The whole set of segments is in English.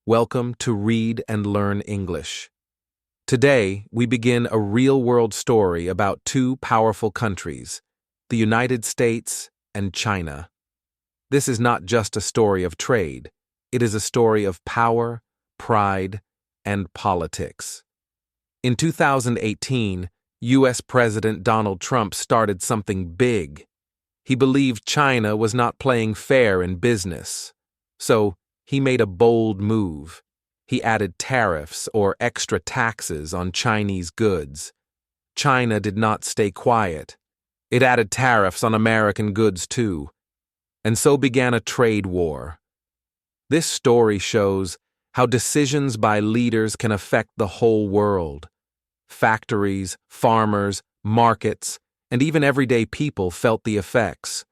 Welcome to Read and Learn English. Today, we begin a real-world story about two powerful countries, the United States and China. This is not just a story of trade. It is a story of power, pride, and politics. In 2018, U.S. President Donald Trump started something big. He believed China was not playing fair in business. So, he made a bold move. He added tariffs or extra taxes on Chinese goods. China did not stay quiet. It added tariffs on American goods too. And so began a trade war. This story shows how decisions by leaders can affect the whole world. Factories, farmers, markets, and even everyday people felt the effects.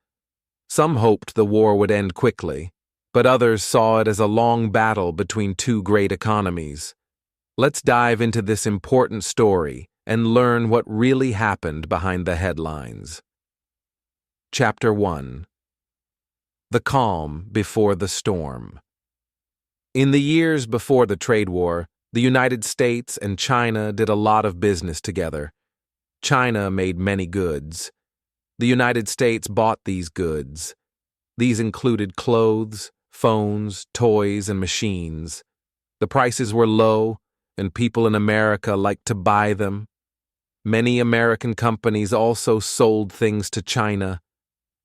Some hoped the war would end quickly, but others saw it as a long battle between two great economies. Let's dive into this important story and learn what really happened behind the headlines. Chapter 1. The Calm Before the Storm. In the years before the trade war, the United States and China did a lot of business together. China made many goods. The United States bought these goods. These included clothes, phones, toys, and machines. The prices were low, and people in America liked to buy them. Many American companies also sold things to China.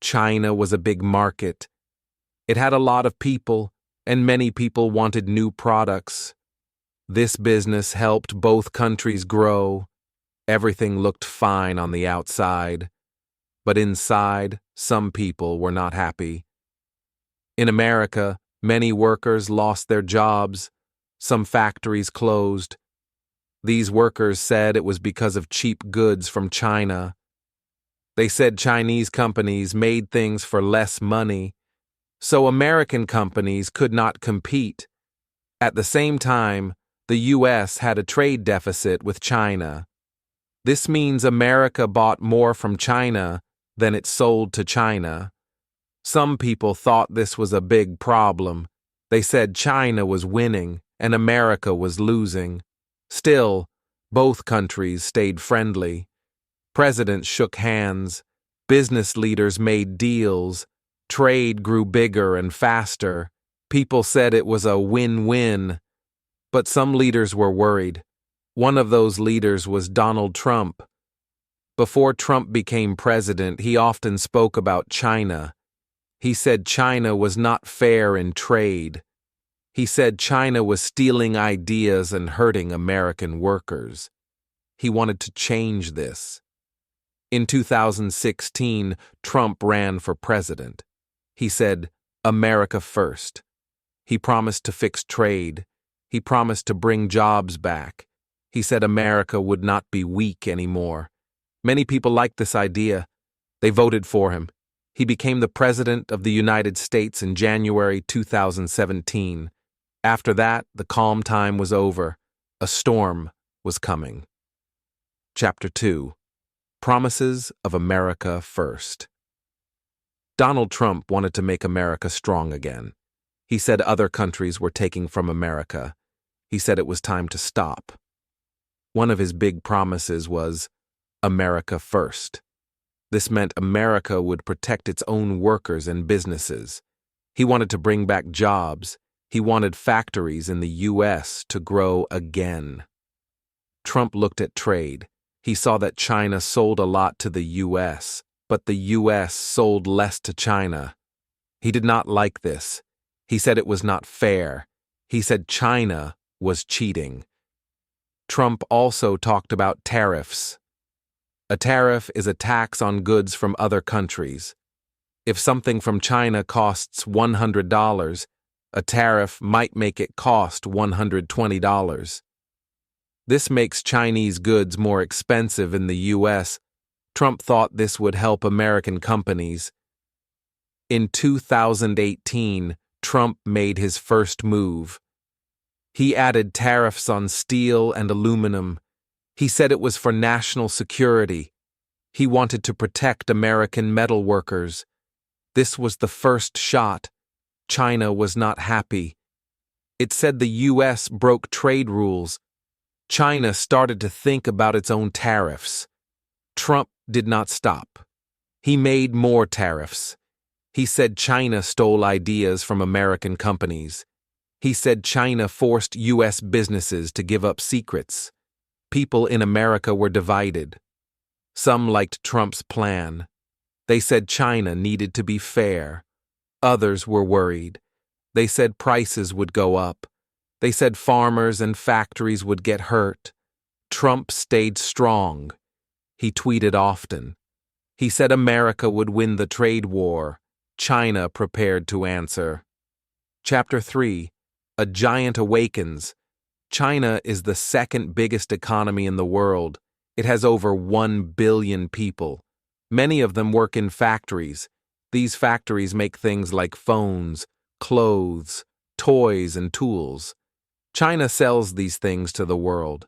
China was a big market. It had a lot of people, and many people wanted new products. This business helped both countries grow. Everything looked fine on the outside, but inside, some people were not happy. In America, many workers lost their jobs. Some factories closed. These workers said it was because of cheap goods from China. They said Chinese companies made things for less money, so American companies could not compete. At the same time, the U.S. had a trade deficit with China. This means America bought more from China than it sold to China. Some people thought this was a big problem. They said China was winning and America was losing. Still, both countries stayed friendly. Presidents shook hands. Business leaders made deals. Trade grew bigger and faster. People said it was a win-win. But some leaders were worried. One of those leaders was Donald Trump. Before Trump became president, he often spoke about China. He said China was not fair in trade. He said China was stealing ideas and hurting American workers. He wanted to change this. In 2016, Trump ran for president. He said, "America first." He promised to fix trade. He promised to bring jobs back. He said America would not be weak anymore. Many people liked this idea. They voted for him. He became the President of the United States in January 2017. After that, the calm time was over. A storm was coming. Chapter 2. Promises of America First. Donald Trump wanted to make America strong again. He said other countries were taking from America. He said it was time to stop. One of his big promises was America First. This meant America would protect its own workers and businesses. He wanted to bring back jobs. He wanted factories in the U.S. to grow again. Trump looked at trade. He saw that China sold a lot to the U.S., but the U.S. sold less to China. He did not like this. He said it was not fair. He said China was cheating. Trump also talked about tariffs. A tariff is a tax on goods from other countries. If something from China costs $100, a tariff might make it cost $120. This makes Chinese goods more expensive in the U.S. Trump thought this would help American companies. In 2018, Trump made his first move. He added tariffs on steel and aluminum. He said it was for national security. He wanted to protect American metal workers. This was the first shot. China was not happy. It said the US broke trade rules. China started to think about its own tariffs. Trump did not stop. He made more tariffs. He said China stole ideas from American companies. He said China forced US businesses to give up secrets. People in America were divided. Some liked Trump's plan. They said China needed to be fair. Others were worried. They said prices would go up. They said farmers and factories would get hurt. Trump stayed strong. He tweeted often. He said America would win the trade war. China prepared to answer. Chapter 3. A Giant Awakens. China is the second biggest economy in the world. It has over 1 billion people. Many of them work in factories. These factories make things like phones, clothes, toys, and tools. China sells these things to the world.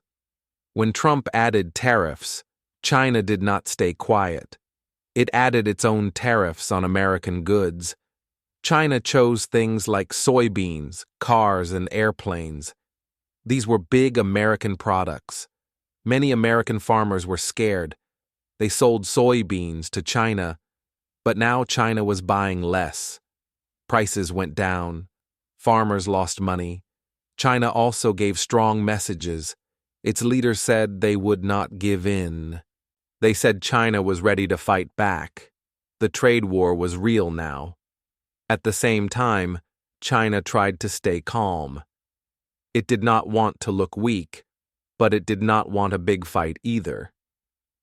When Trump added tariffs, China did not stay quiet. It added its own tariffs on American goods. China chose things like soybeans, cars, and airplanes. These were big American products. Many American farmers were scared. They sold soybeans to China, but now China was buying less. Prices went down. Farmers lost money. China also gave strong messages. Its leaders said they would not give in. They said China was ready to fight back. The trade war was real now. At the same time, China tried to stay calm. It did not want to look weak, but it did not want a big fight either.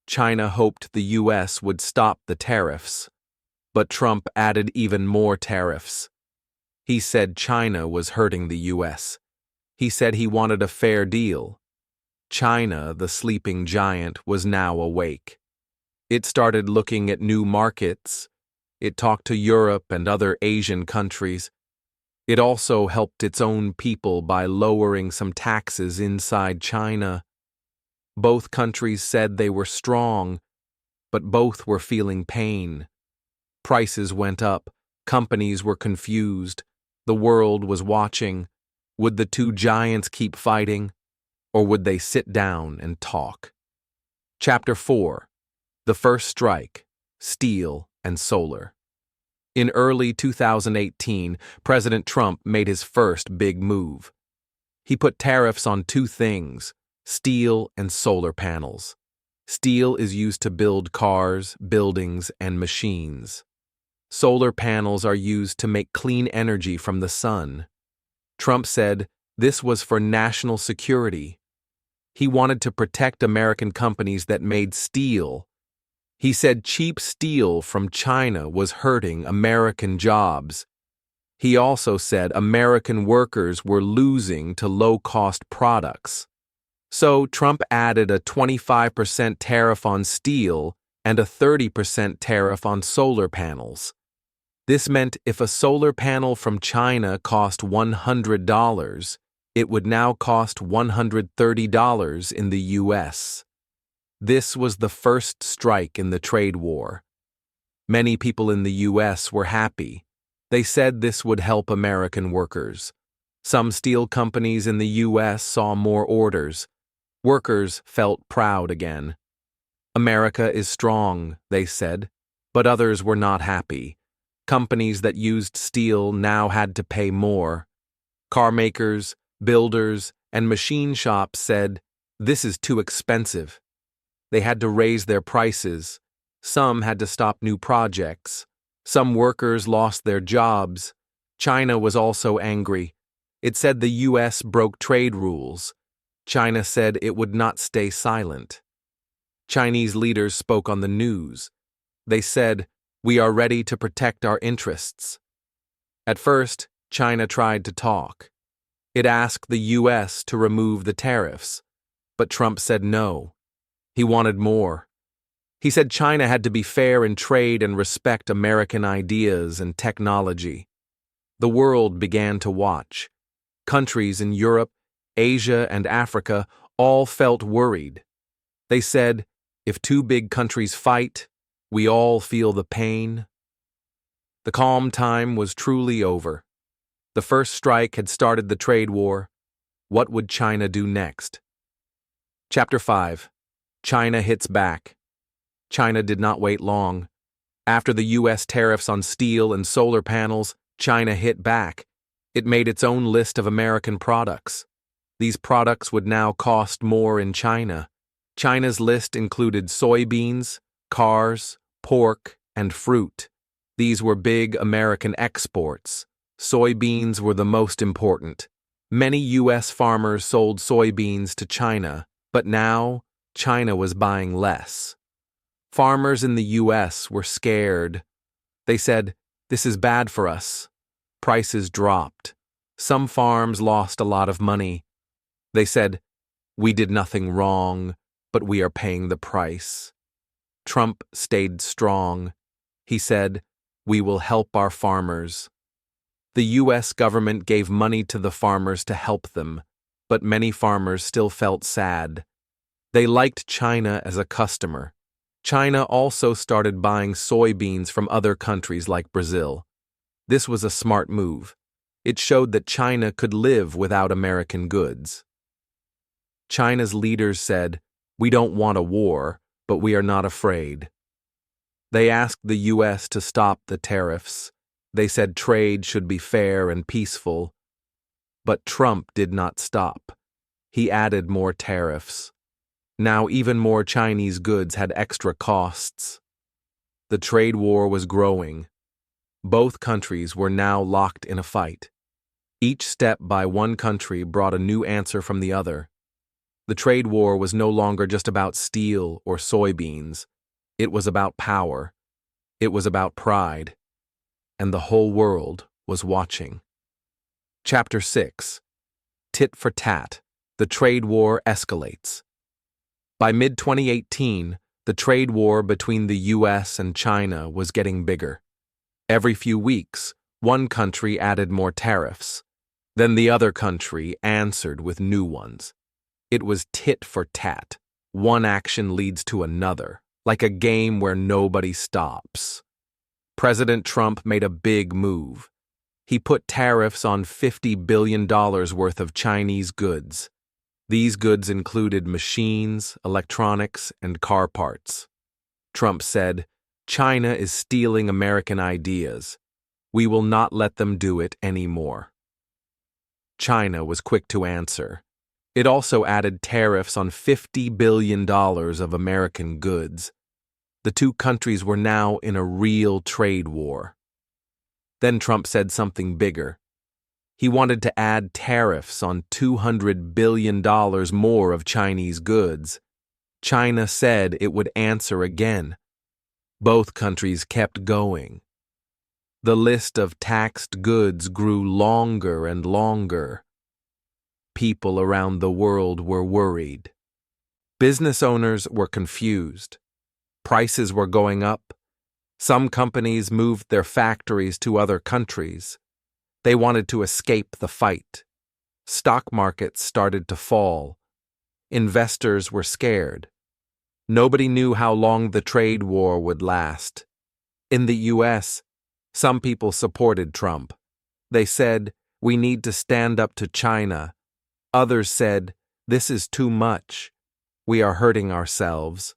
China hoped the US would stop the tariffs, but Trump added even more tariffs. He said China was hurting the US. He said he wanted a fair deal. China, the sleeping giant, was now awake. It started looking at new markets. It talked to Europe and other Asian countries. It also helped its own people by lowering some taxes inside China. Both countries said they were strong, but both were feeling pain. Prices went up. Companies were confused. The world was watching. Would the two giants keep fighting, or would they sit down and talk? Chapter 4. The First Strike, Steel and Solar. In early 2018, President Trump made his first big move. He put tariffs on two things: steel and solar panels. Steel is used to build cars, buildings, and machines. Solar panels are used to make clean energy from the sun. Trump said this was for national security. He wanted to protect American companies that made steel. He said cheap steel from China was hurting American jobs. He also said American workers were losing to low-cost products. So Trump added a 25% tariff on steel and a 30% tariff on solar panels. This meant if a solar panel from China cost $100, it would now cost $130 in the US. This was the first strike in the trade war. Many people in the US were happy. They said this would help American workers. Some steel companies in the US saw more orders. Workers felt proud again. America is strong, they said, but others were not happy. Companies that used steel now had to pay more. Car makers, builders, and machine shops said, "This is too expensive." They had to raise their prices. Some had to stop new projects. Some workers lost their jobs. China was also angry. It said the US broke trade rules. China said it would not stay silent. Chinese leaders spoke on the news. They said, "We are ready to protect our interests." At first, China tried to talk. It asked the US to remove the tariffs, but Trump said no. He wanted more. He said China had to be fair in trade and respect American ideas and technology. The world began to watch. Countries in Europe, Asia, and Africa all felt worried. They said, if two big countries fight, we all feel the pain. The calm time was truly over. The first strike had started the trade war. What would China do next? Chapter 5. China hits back. China did not wait long. After the U.S. tariffs on steel and solar panels, China hit back. It made its own list of American products. These products would now cost more in China. China's list included soybeans, cars, pork, and fruit. These were big American exports. Soybeans were the most important. Many U.S. farmers sold soybeans to China, but now China was buying less. Farmers in the U.S. were scared. They said, "This is bad for us." Prices dropped. Some farms lost a lot of money. They said, "We did nothing wrong, but we are paying the price." Trump stayed strong. He said, "We will help our farmers." The U.S. government gave money to the farmers to help them, but many farmers still felt sad. They liked China as a customer. China also started buying soybeans from other countries like Brazil. This was a smart move. It showed that China could live without American goods. China's leaders said, "We don't want a war, but we are not afraid." They asked the U.S. to stop the tariffs. They said trade should be fair and peaceful. But Trump did not stop. He added more tariffs. Now even more Chinese goods had extra costs. The trade war was growing. Both countries were now locked in a fight. Each step by one country brought a new answer from the other. The trade war was no longer just about steel or soybeans. It was about power. It was about pride. And the whole world was watching. Chapter 6. Tit for tat. The trade war escalates. By mid-2018, the trade war between the U.S. and China was getting bigger. Every few weeks, one country added more tariffs. Then the other country answered with new ones. It was tit for tat. One action leads to another, like a game where nobody stops. President Trump made a big move. He put tariffs on $50 billion worth of Chinese goods. These goods included machines, electronics, and car parts. Trump said, "China is stealing American ideas. We will not let them do it anymore." China was quick to answer. It also added tariffs on $50 billion of American goods. The two countries were now in a real trade war. Then Trump said something bigger. He wanted to add tariffs on $200 billion more of Chinese goods. China said it would answer again. Both countries kept going. The list of taxed goods grew longer and longer. People around the world were worried. Business owners were confused. Prices were going up. Some companies moved their factories to other countries. They wanted to escape the fight. Stock markets started to fall. Investors were scared. Nobody knew how long the trade war would last. In the U.S., some people supported Trump. They said, "We need to stand up to China." Others said, "This is too much. We are hurting ourselves."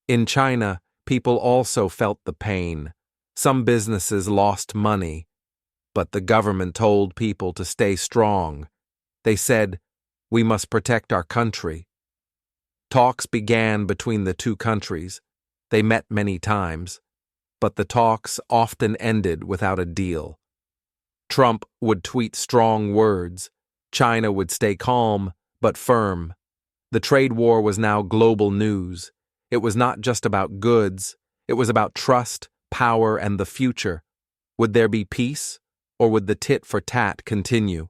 In China, people also felt the pain. Some businesses lost money. But the government told people to stay strong. They said, "We must protect our country." Talks began between the two countries. They met many times, but the talks often ended without a deal. Trump would tweet strong words. China would stay calm, but firm. The trade war was now global news. It was not just about goods. It was about trust, power, and the future. Would there be peace? Or would the tit for tat continue?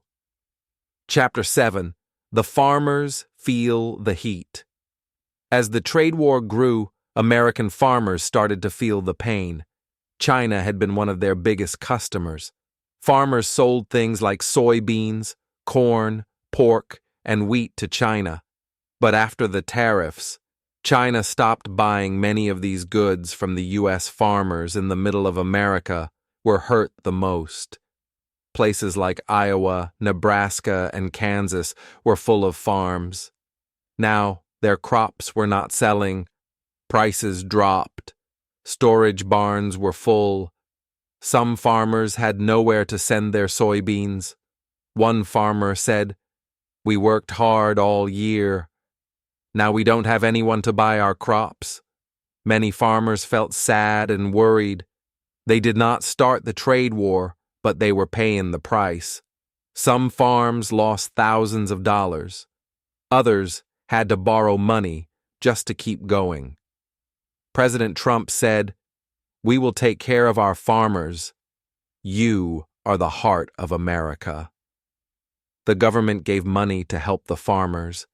Chapter 7. The farmers feel the heat. As the trade war grew, American farmers started to feel the pain. China had been one of their biggest customers. Farmers sold things like soybeans, corn, pork, and wheat to China. But after the tariffs, China stopped buying many of these goods from the U.S. Farmers in the middle of America were hurt the most. Places like Iowa, Nebraska, and Kansas were full of farms. Now, their crops were not selling. Prices dropped. Storage barns were full. Some farmers had nowhere to send their soybeans. One farmer said, "We worked hard all year. Now we don't have anyone to buy our crops." Many farmers felt sad and worried. They did not start the trade war, but they were paying the price. Some farms lost thousands of dollars. Others had to borrow money just to keep going. President Trump said, "We will take care of our farmers. You are the heart of America." The government gave money to help the farmers.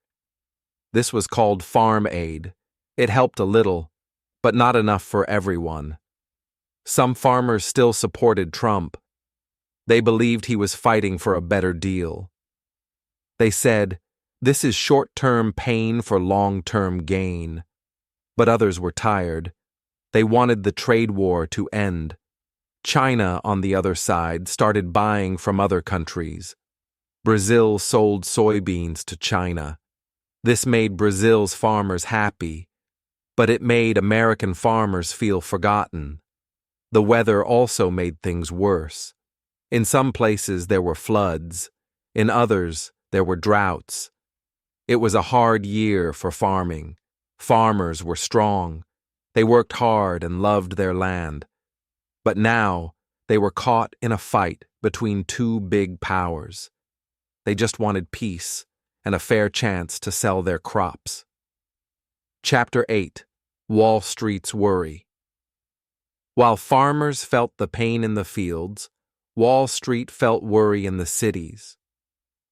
This was called farm aid. It helped a little, but not enough for everyone. Some farmers still supported Trump. They believed he was fighting for a better deal. They said, "This is short-term pain for long-term gain." But others were tired. They wanted the trade war to end. China, on the other side, started buying from other countries. Brazil sold soybeans to China. This made Brazil's farmers happy, but it made American farmers feel forgotten. The weather also made things worse. In some places there were floods. In others there were droughts. It was a hard year for farming. Farmers were strong. They worked hard and loved their land. But now they were caught in a fight between two big powers. They just wanted peace and a fair chance to sell their crops. Chapter 8: Wall Street's Worry. While farmers felt the pain in the fields, Wall Street felt worry in the cities.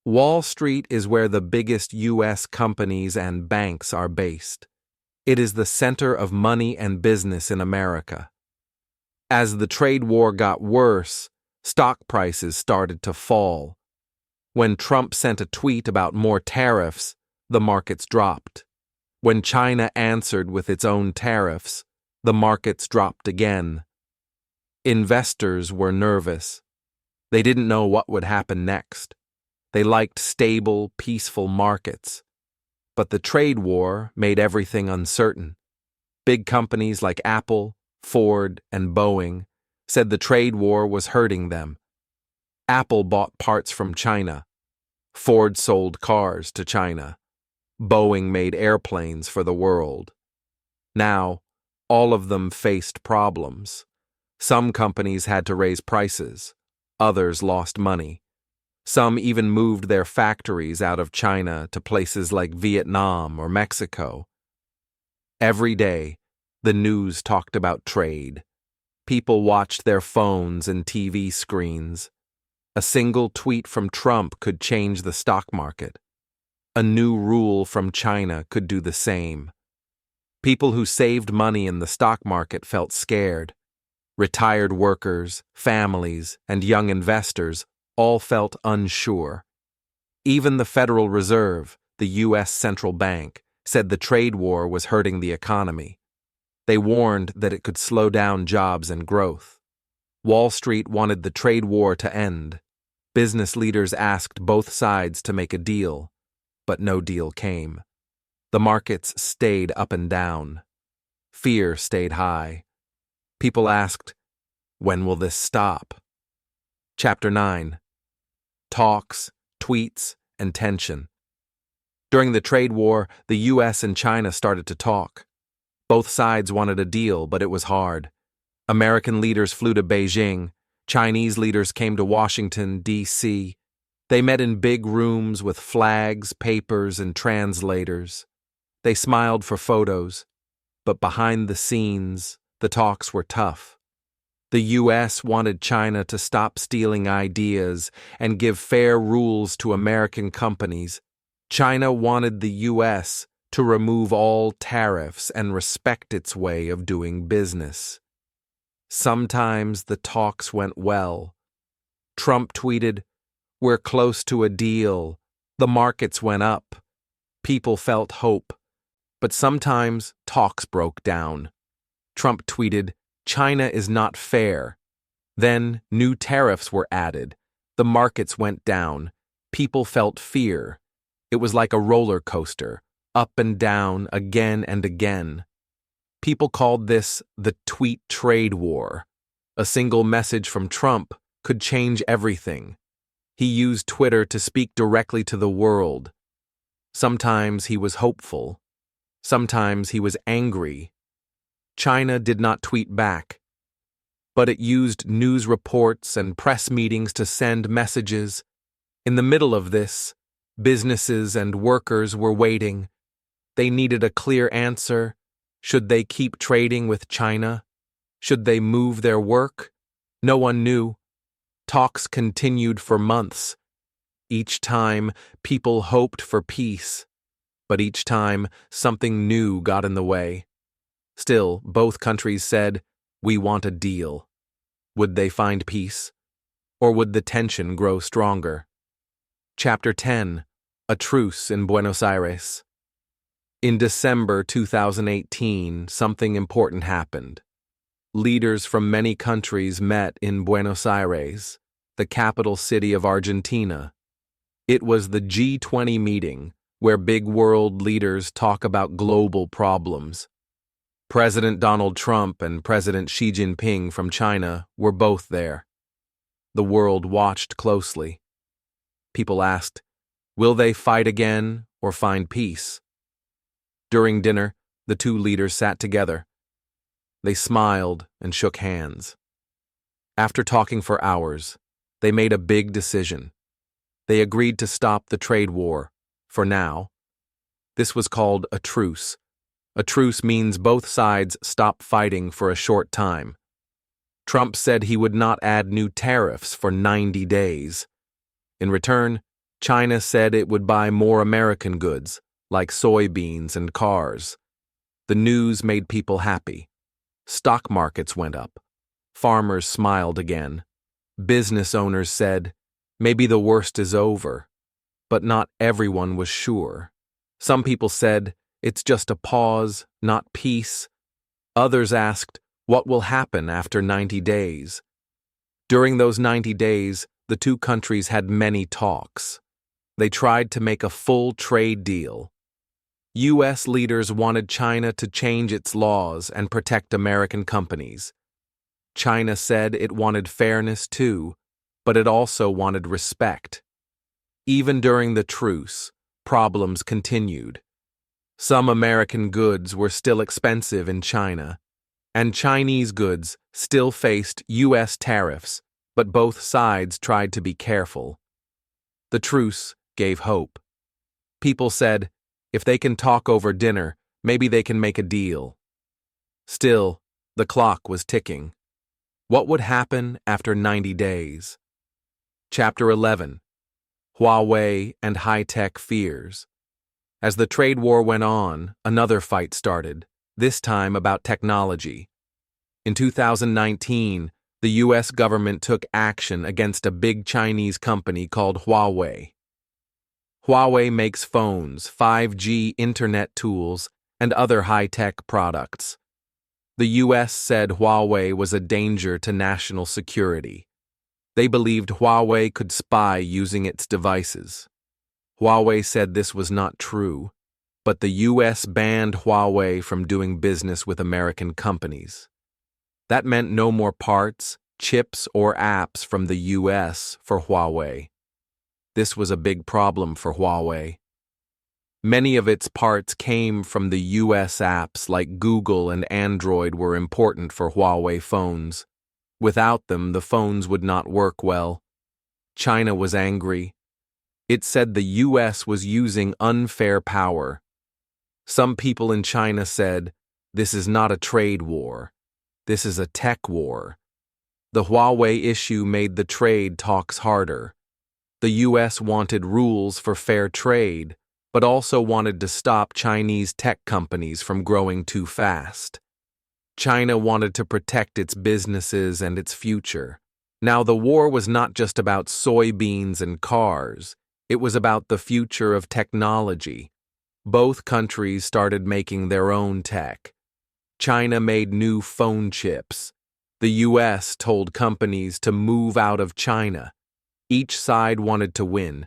Wall Street is where the biggest U.S. companies and banks are based. It is the center of money and business in America. As the trade war got worse, stock prices started to fall. When Trump sent a tweet about more tariffs, the markets dropped. When China answered with its own tariffs, the markets dropped again. Investors were nervous. They didn't know what would happen next. They liked stable, peaceful markets. But the trade war made everything uncertain. Big companies like Apple, Ford, and Boeing said the trade war was hurting them. Apple bought parts from China. Ford sold cars to China. Boeing made airplanes for the world. Now, all of them faced problems. Some companies had to raise prices. Others lost money. Some even moved their factories out of China to places like Vietnam or Mexico. Every day, the news talked about trade. People watched their phones and TV screens. A single tweet from Trump could change the stock market. A new rule from China could do the same. People who saved money in the stock market felt scared. Retired workers, families, and young investors all felt unsure. Even the Federal Reserve, the U.S. central bank, said the trade war was hurting the economy. They warned that it could slow down jobs and growth. Wall Street wanted the trade war to end. Business leaders asked both sides to make a deal, but no deal came. The markets stayed up and down. Fear stayed high. People asked, "When will this stop?" Chapter 9: Talks, Tweets, and Tension. During the trade war, the U.S. and China started to talk. Both sides wanted a deal, but it was hard. American leaders flew to Beijing. Chinese leaders came to Washington, D.C. They met in big rooms with flags, papers, and translators. They smiled for photos, but behind the scenes, the talks were tough. The U.S. wanted China to stop stealing ideas and give fair rules to American companies. China wanted the U.S. to remove all tariffs and respect its way of doing business. Sometimes the talks went well. Trump tweeted, "We're close to a deal." The markets went up. People felt hope. But sometimes talks broke down. Trump tweeted, "China is not fair." Then new tariffs were added. The markets went down. People felt fear. It was like a roller coaster, up and down, again and again. People called this the tweet trade war. A single message from Trump could change everything. He used Twitter to speak directly to the world. Sometimes he was hopeful. Sometimes he was angry. China did not tweet back, but it used news reports and press meetings to send messages. In the middle of this, businesses and workers were waiting. They needed a clear answer. Should they keep trading with China? Should they move their work? No one knew. Talks continued for months. Each time, people hoped for peace, but each time, something new got in the way. Still, both countries said, "We want a deal." Would they find peace? Or would the tension grow stronger? Chapter 10. A Truce in Buenos Aires. In December 2018, something important happened. Leaders from many countries met in Buenos Aires, the capital city of Argentina. It was the G20 meeting, where big world leaders talk about global problems. President Donald Trump and President Xi Jinping from China were both there. The world watched closely. People asked, will they fight again or find peace? During dinner, the two leaders sat together. They smiled and shook hands. After talking for hours, they made a big decision. They agreed to stop the trade war, for now. This was called a truce. A truce means both sides stop fighting for a short time. Trump said he would not add new tariffs for 90 days. In return, China said it would buy more American goods, like soybeans and cars. The news made people happy. Stock markets went up. Farmers smiled again. Business owners said, maybe the worst is over. But not everyone was sure. Some people said, it's just a pause, not peace. Others asked, what will happen after 90 days? During those 90 days, the two countries had many talks. They tried to make a full trade deal. U.S. leaders wanted China to change its laws and protect American companies. China said it wanted fairness too, but it also wanted respect. Even during the truce, problems continued. Some American goods were still expensive in China, and Chinese goods still faced U.S. tariffs, but both sides tried to be careful. The truce gave hope. People said, if they can talk over dinner, maybe they can make a deal. Still, the clock was ticking. What would happen after 90 days? Chapter 11. Huawei and high-tech fears. As the trade war went on, another fight started, this time about technology. In 2019, the U.S. government took action against a big Chinese company called Huawei. Huawei makes phones, 5G internet tools, and other high-tech products. The U.S. said Huawei was a danger to national security. They believed Huawei could spy using its devices. Huawei said this was not true, but the U.S. banned Huawei from doing business with American companies. That meant no more parts, chips, or apps from the U.S. for Huawei. This was a big problem for Huawei. Many of its parts came from the U.S. apps like Google and Android were important for Huawei phones. Without them, the phones would not work well. China was angry. It said the U.S. was using unfair power. Some people in China said, this is not a trade war. This is a tech war. The Huawei issue made the trade talks harder. The U.S. wanted rules for fair trade, but also wanted to stop Chinese tech companies from growing too fast. China wanted to protect its businesses and its future. Now, the war was not just about soybeans and cars. It was about the future of technology. Both countries started making their own tech. China made new phone chips. The U.S. told companies to move out of China. Each side wanted to win.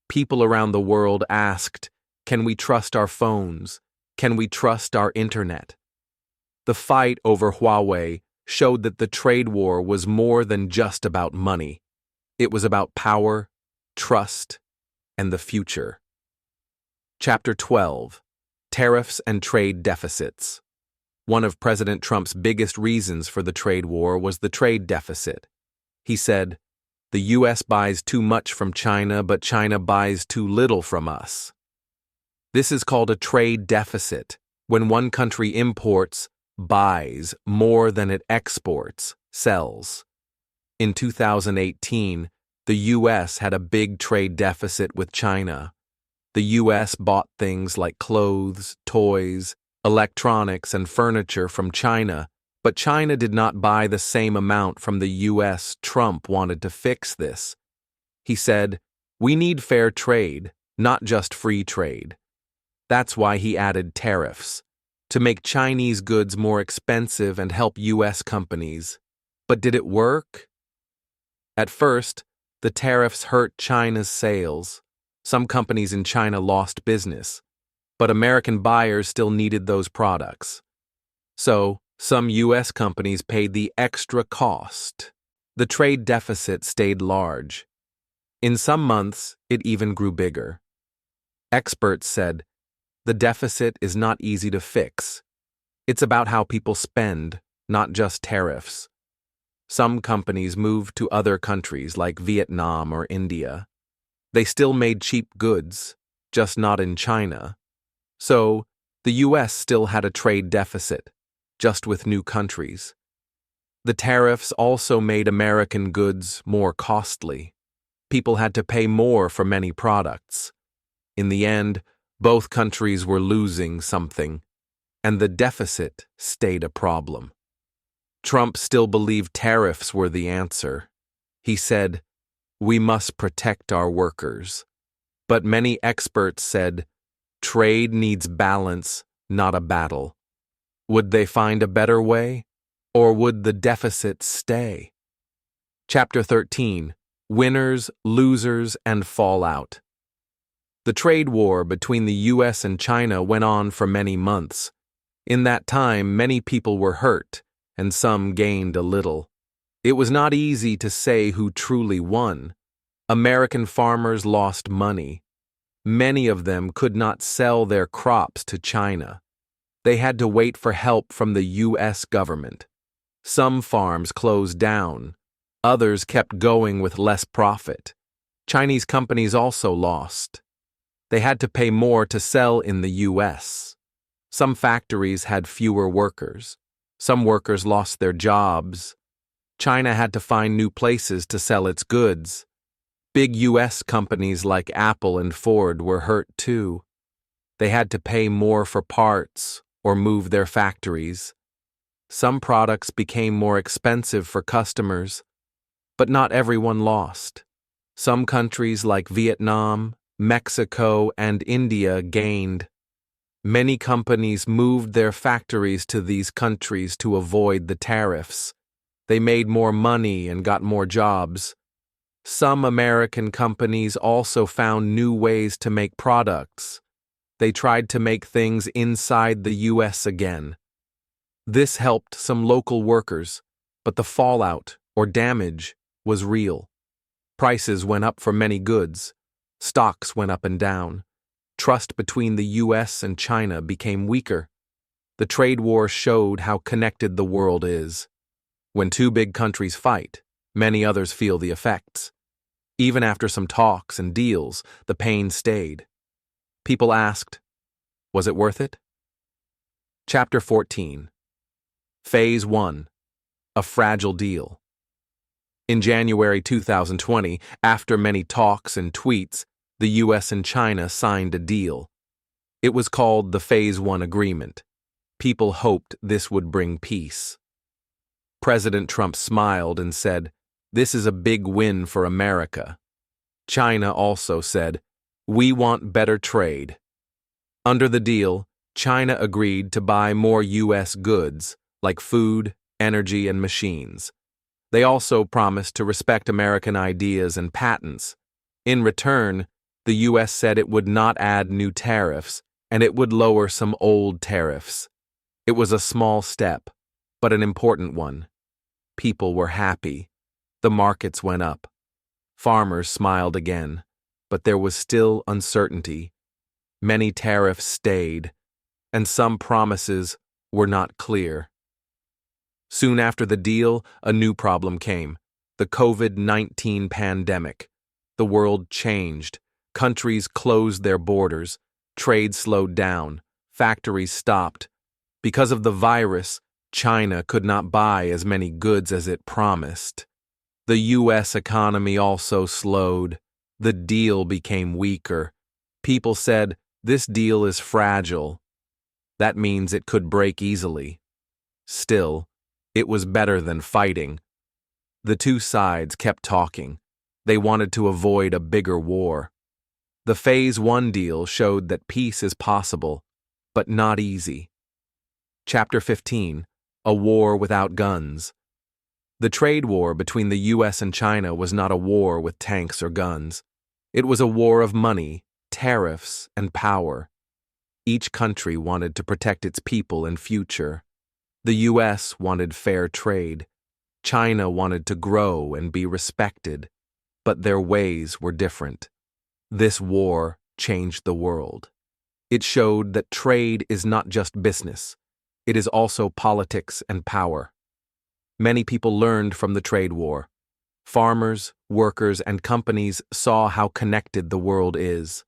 People around the world asked, "Can we trust our phones? Can we trust our internet?" The fight over Huawei showed that the trade war was more than just about money. It was about power, trust, and the future. Chapter 12: Tariffs and Trade Deficits. One of President Trump's biggest reasons for the trade war was the trade deficit. He said, "The U.S. buys too much from China, but China buys too little from us." This is called a trade deficit, when one country imports, buys more than it exports, sells. In 2018, the U.S. had a big trade deficit with China. The U.S. bought things like clothes, toys, electronics, and furniture from China, but China did not buy the same amount from the U.S. Trump wanted to fix this. He said, "We need fair trade, not just free trade." That's why he added tariffs, to make Chinese goods more expensive and help U.S. companies. But did it work? At first, the tariffs hurt China's sales. Some companies in China lost business, but American buyers still needed those products. So, some U.S. companies paid the extra cost. The trade deficit stayed large. In some months, it even grew bigger. Experts said, the deficit is not easy to fix. It's about how people spend, not just tariffs. Some companies moved to other countries like Vietnam or India. They still made cheap goods, just not in China. So, the U.S. still had a trade deficit, just with new countries. The tariffs also made American goods more costly. People had to pay more for many products. In the end, both countries were losing something, and the deficit stayed a problem. Trump still believed tariffs were the answer. He said, "We must protect our workers." But many experts said, trade needs balance, not a battle. Would they find a better way, or would the deficit stay? Chapter 13: Winners, Losers, and Fallout. The trade war between the U.S. and China went on for many months. In that time, many people were hurt, and some gained a little. It was not easy to say who truly won. American farmers lost money. Many of them could not sell their crops to China. They had to wait for help from the U.S. government. Some farms closed down. Others kept going with less profit. Chinese companies also lost. They had to pay more to sell in the U.S. Some factories had fewer workers. Some workers lost their jobs. China had to find new places to sell its goods. Big U.S. companies like Apple and Ford were hurt too. They had to pay more for parts or move their factories. Some products became more expensive for customers, but not everyone lost. Some countries like Vietnam, Mexico, and India gained. Many companies moved their factories to these countries to avoid the tariffs. They made more money and got more jobs. Some American companies also found new ways to make products. They tried to make things inside the U.S. again. This helped some local workers, but the fallout, or damage, was real. Prices went up for many goods. Stocks went up and down. Trust between the U.S. and China became weaker. The trade war showed how connected the world is. When two big countries fight, many others feel the effects. Even after some talks and deals, the pain stayed. People asked, was it worth it? Chapter 14: Phase 1: A Fragile Deal. In January 2020, after many talks and tweets, the U.S. and China signed a deal. It was called the Phase 1 Agreement. People hoped this would bring peace. President Trump smiled and said, "This is a big win for America." China also said, "We want better trade." Under the deal, China agreed to buy more U.S. goods, like food, energy, and machines. They also promised to respect American ideas and patents. In return, the U.S. said it would not add new tariffs, and it would lower some old tariffs. It was a small step, but an important one. People were happy. The markets went up. Farmers smiled again, but there was still uncertainty. Many tariffs stayed, and some promises were not clear. Soon after the deal, a new problem came: the COVID-19 pandemic. The world changed. Countries closed their borders. Trade slowed down. Factories stopped. Because of the virus, China could not buy as many goods as it promised. The U.S. economy also slowed. The deal became weaker. People said, "This deal is fragile." That means it could break easily. Still, it was better than fighting. The two sides kept talking. They wanted to avoid a bigger war. The Phase 1 deal showed that peace is possible, but not easy. Chapter 15: A War Without Guns. The trade war between the U.S. and China was not a war with tanks or guns. It was a war of money, tariffs, and power. Each country wanted to protect its people and future. The U.S. wanted fair trade. China wanted to grow and be respected, but their ways were different. This war changed the world. It showed that trade is not just business. It is also politics and power. Many people learned from the trade war. Farmers, workers, and companies saw how connected the world is.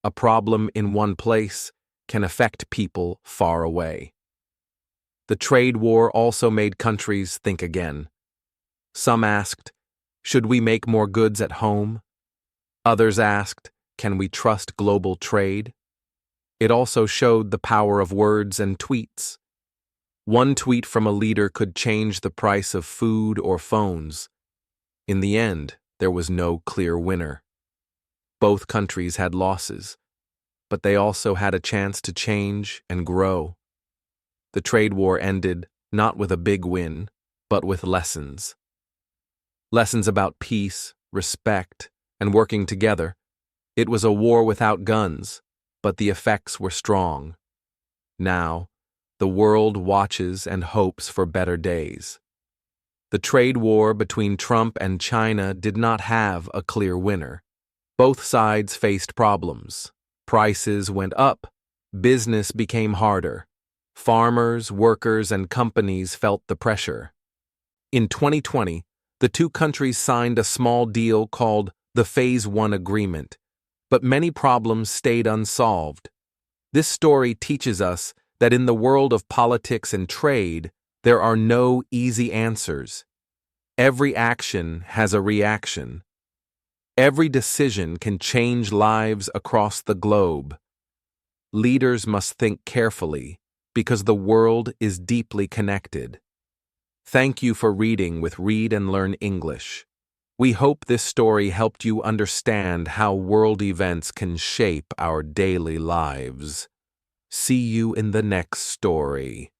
A problem in one place can affect people far away. The trade war also made countries think again. Some asked, "Should we make more goods at home?" Others asked, "Can we trust global trade?" It also showed the power of words and tweets. One tweet from a leader could change the price of food or phones. In the end, there was no clear winner. Both countries had losses, but they also had a chance to change and grow. The trade war ended not with a big win, but with lessons. Lessons about peace, respect, and working together. It was a war without guns, but the effects were strong. Now, the world watches and hopes for better days. The trade war between Trump and China did not have a clear winner. Both sides faced problems. Prices went up. Business became harder. Farmers, workers, and companies felt the pressure. In 2020, the two countries signed a small deal called the Phase 1 Agreement, but many problems stayed unsolved. This story teaches us that in the world of politics and trade, there are no easy answers. Every action has a reaction. Every decision can change lives across the globe. Leaders must think carefully, because the world is deeply connected. Thank you for reading with Read and Learn English. We hope this story helped you understand how world events can shape our daily lives. See you in the next story.